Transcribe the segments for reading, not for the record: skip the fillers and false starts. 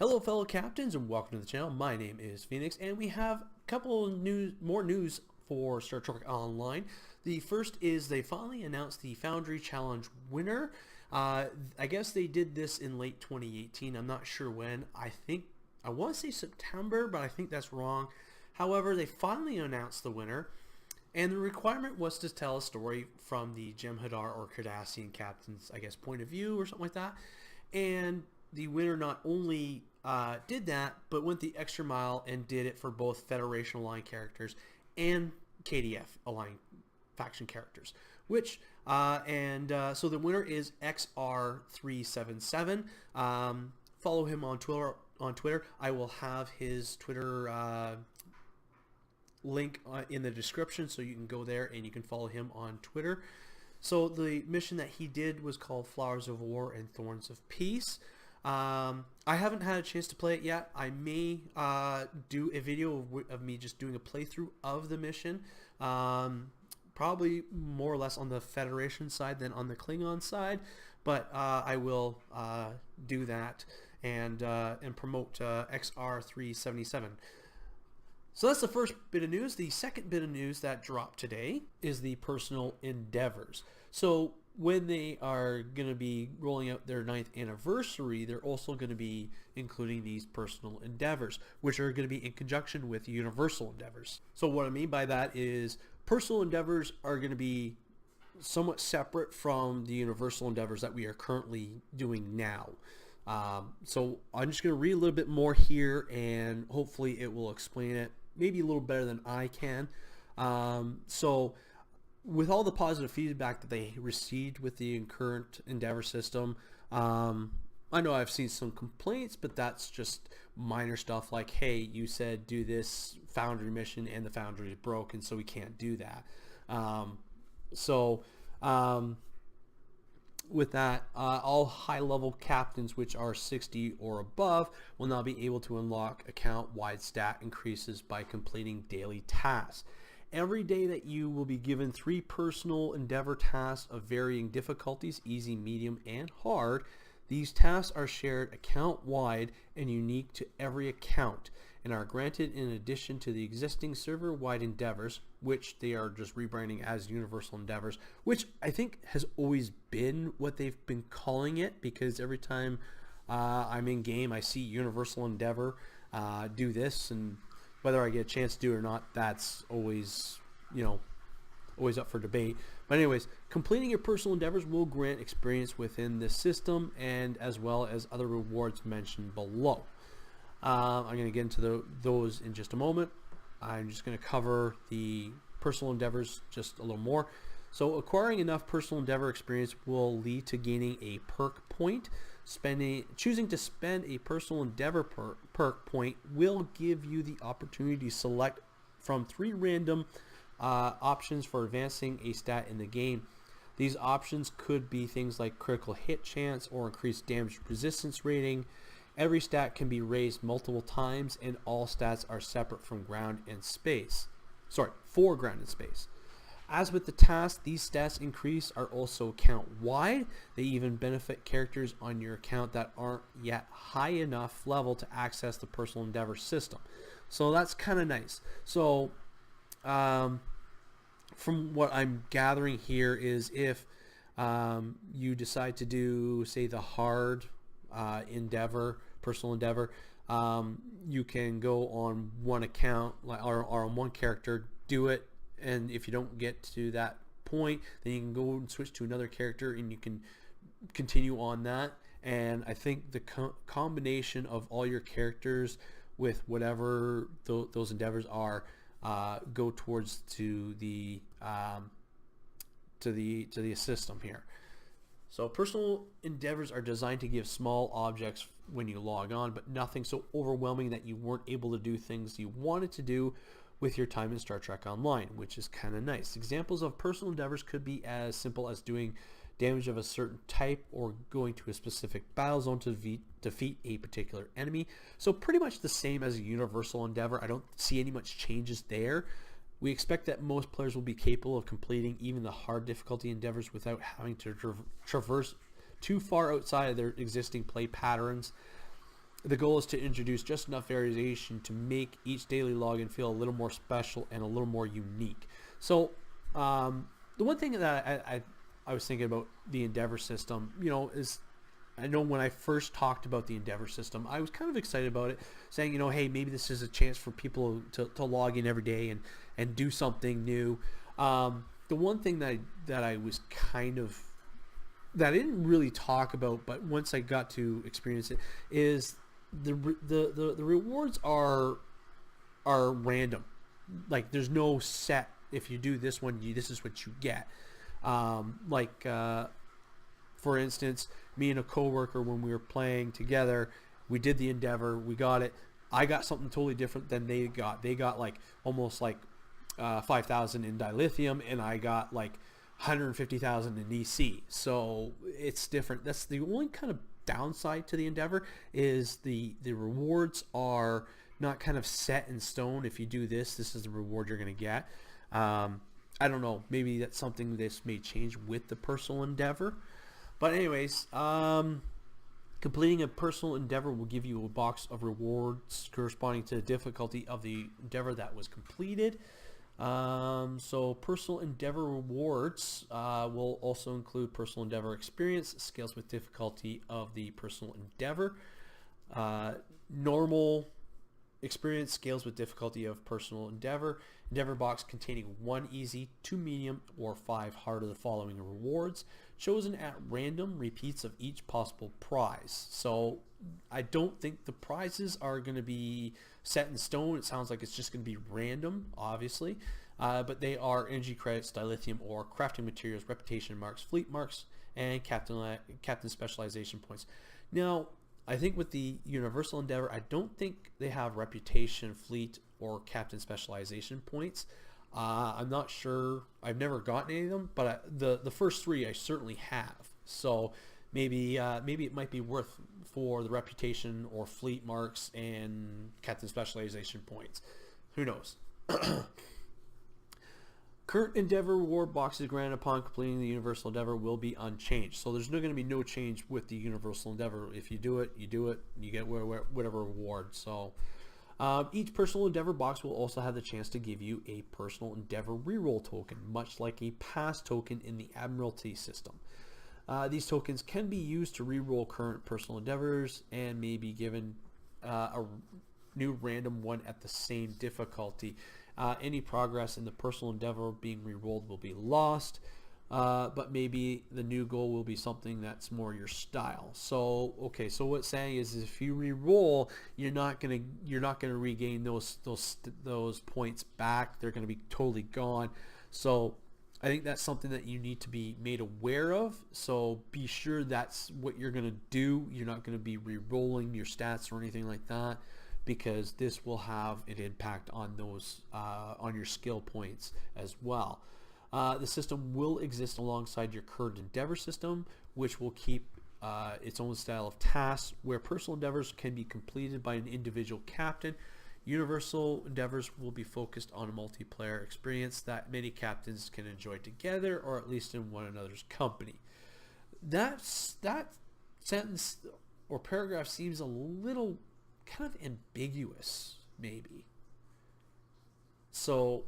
Hello fellow captains and welcome to the channel. My name is Phoenix and we have a couple of more news for Star Trek Online. The first is they finally announced the Foundry Challenge winner. I guess they did this in late 2018. I'm not sure when. I want to say September, but I think that's wrong. However, they finally announced the winner, and the requirement was to tell a story from the Jem'Hadar or Cardassian captain's, I guess, point of view or something like that. And the winner not only did that, but went the extra mile and did it for both Federation aligned characters and KDF aligned faction characters. So the winner is XR377. Follow him on Twitter. I will have his Twitter link in the description, so you can go there and you can follow him on Twitter. So the mission that he did was called Flowers of War and Thorns of Peace. I haven't had a chance to play it yet. I may do a video of me just doing a playthrough of the mission, probably more or less on the Federation side than on the Klingon side, but I will do that and promote XR377. So that's the first bit of news. The second bit of news that dropped today is the personal endeavors. So when they are going to be rolling out their 9th anniversary, they're also going to be including these personal endeavors, which are going to be in conjunction with universal endeavors. So what I mean by that is personal endeavors are going to be somewhat separate from the universal endeavors that we are currently doing now. So I'm just going to read a little bit more here, and hopefully it will explain it maybe a little better than I can. So with all the positive feedback that they received with the current Endeavor system, I know I've seen some complaints, but that's just minor stuff like, hey, you said do this Foundry mission and the Foundry is broken, so we can't do that. With that, all high-level captains which are 60 or above will now be able to unlock account-wide stat increases by completing daily tasks. Every day that you will be given 3 personal endeavor tasks of varying difficulties, easy, medium, and hard. These tasks are shared account-wide and unique to every account, and are granted in addition to the existing server-wide endeavors, which they are just rebranding as universal endeavors, which I think has always been what they've been calling it, because every time I'm in game I see universal endeavor, do this, and whether I get a chance to do it or not, that's always, always up for debate. But anyways, completing your personal endeavors will grant experience within this system, and as well as other rewards mentioned below. I'm going to get into those in just a moment. I'm just going to cover the personal endeavors just a little more. So acquiring enough personal endeavor experience will lead to gaining a perk point. Choosing to spend a personal endeavor perk point will give you the opportunity to select from 3 random options for advancing a stat in the game. These options could be things like critical hit chance or increased damage resistance rating. Every stat can be raised multiple times, and all stats are separate from ground and space. For ground and space. As with the task, these stats increase are also account-wide. They even benefit characters on your account that aren't yet high enough level to access the personal endeavor system. So that's kind of nice. So from what I'm gathering here is if you decide to do, say, the hard personal endeavor, you can go on one account or on one character, do it, and if you don't get to that point, then you can go and switch to another character and you can continue on that. And I think the combination of all your characters with whatever those endeavors are go towards to the system here. So personal endeavors are designed to give small objects when you log on, but nothing so overwhelming that you weren't able to do things you wanted to do with your time in Star Trek Online, which is kind of nice. Examples of personal endeavors could be as simple as doing damage of a certain type or going to a specific battle zone to defeat a particular enemy. So pretty much the same as a universal endeavor. I don't see any much changes there. We expect that most players will be capable of completing even the hard difficulty endeavors without having to traverse too far outside of their existing play patterns. the goal is to introduce just enough variation to make each daily login feel a little more special and a little more unique. So the one thing that I was thinking about the Endeavor system, is I know when I first talked about the Endeavor system, I was kind of excited about it, saying, hey, maybe this is a chance for people to log in every day and do something new. The one thing that I was kind of, that I didn't really talk about, but once I got to experience it, is the rewards are random. Like, there's no set, if you do this one, this is what you get. For instance, me and a coworker, when we were playing together, we did the Endeavor, we got it. I got something totally different than they got. They got like almost like 5,000 in dilithium, and I got like 150,000 in EC. So it's different. That's the only kind of downside to the Endeavor, is the rewards are not kind of set in stone. If you do this is the reward you're going to get. I don't know. Maybe that's something this may change with the personal Endeavor. But anyways, completing a personal Endeavor will give you a box of rewards corresponding to the difficulty of the Endeavor that was completed. So personal Endeavor rewards will also include personal Endeavor experience, scales with difficulty of the personal Endeavor. Normal experience scales with difficulty of personal Endeavor. Endeavor box containing 1 easy, 2 medium, or 5 hard of the following rewards, chosen at random repeats of each possible prize. So I don't think the prizes are going to be set in stone. It sounds like it's just going to be random, obviously. But they are energy credits, dilithium ore, crafting materials, reputation marks, fleet marks, and captain specialization points. Now, I think with the Universal Endeavor, I don't think they have reputation, fleet, or captain specialization points. I'm not sure. I've never gotten any of them, but the first 3 I certainly have. So maybe it might be worth for the reputation or fleet marks and captain specialization points. Who knows? Current Endeavor reward boxes granted upon completing the Universal Endeavor will be unchanged. So there's going to be no change with the Universal Endeavor. If you do it, you get whatever reward. So each personal Endeavor box will also have the chance to give you a personal Endeavor reroll token, much like a pass token in the Admiralty system. These tokens can be used to reroll current personal Endeavors and may be given a new random one at the same difficulty. Any progress in the personal Endeavor being rerolled will be lost, but maybe the new goal will be something that's more your style. So okay, so what it's saying is if you reroll, you're not gonna regain those points back. They're gonna be totally gone. So I think that's something that you need to be made aware of. So be sure that's what you're gonna do. You're not gonna be re-rolling your stats or anything like that, because this will have an impact on those on your skill points as well. The system will exist alongside your current Endeavor system, which will keep its own style of tasks, where personal Endeavors can be completed by an individual captain. Universal Endeavors will be focused on a multiplayer experience that many captains can enjoy together, or at least in one another's company. That sentence or paragraph seems a little kind of ambiguous, maybe. So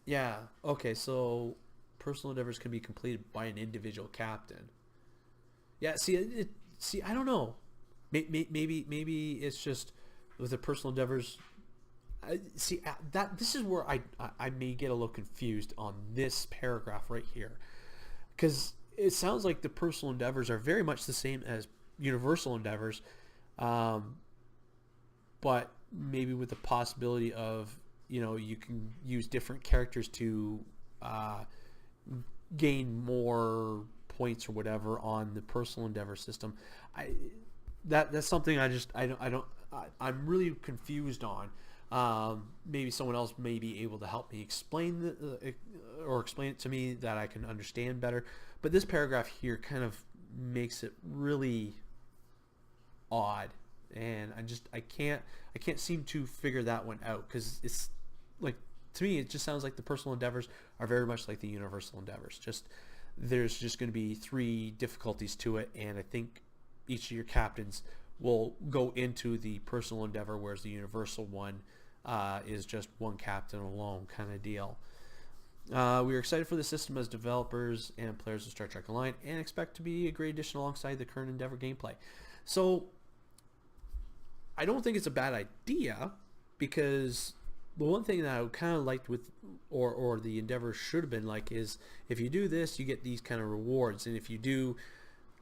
yeah, okay, so personal Endeavors can be completed by an individual captain. Yeah, see, I don't know. Maybe it's just with the personal Endeavors. This is where I may get a little confused on this paragraph right here, because it sounds like the personal Endeavors are very much the same as Universal Endeavors, but maybe with the possibility of, you can use different characters to gain more points or whatever on the personal Endeavor system. That's something I'm really confused on. Maybe someone else may be able to help me explain explain it to me that I can understand better. But this paragraph here kind of makes it really odd, and I can't seem to figure that one out, because it's like, to me, it just sounds like the personal Endeavors are very much like the Universal Endeavors. There's just going to be 3 difficulties to it, and I think each of your captains will go into the personal endeavor, whereas the universal one is just one captain alone kind of deal. We are excited for the system as developers and players of Star Trek Online, and expect to be a great addition alongside the current Endeavor gameplay. So I don't think it's a bad idea, because the one thing that I kind of liked with, or the Endeavor should have been like, is if you do this, you get these kind of rewards, and if you do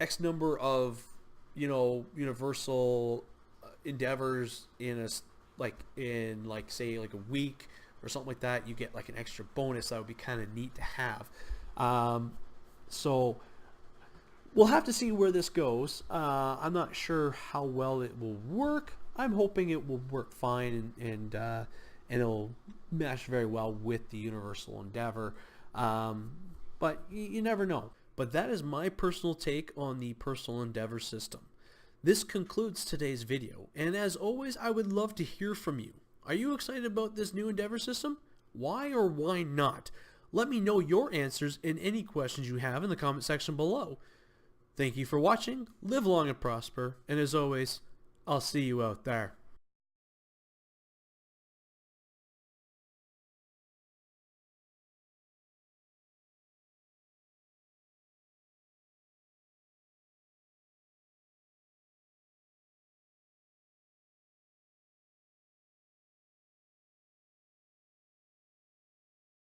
X number of, you know, universal endeavors in say like a week or something like that, you get like an extra bonus. That would be kind of neat to have. So we'll have to see where this goes. I'm not sure how well it will work. I'm hoping it will work fine, and it'll match very well with the universal endeavor. But you never know. But that is my personal take on the personal endeavor system. This concludes today's video, and as always, I would love to hear from you. Are you excited about this new endeavor system? Why or why not? Let me know your answers and any questions you have in the comment section below. Thank you for watching, live long and prosper, and as always, I'll see you out there.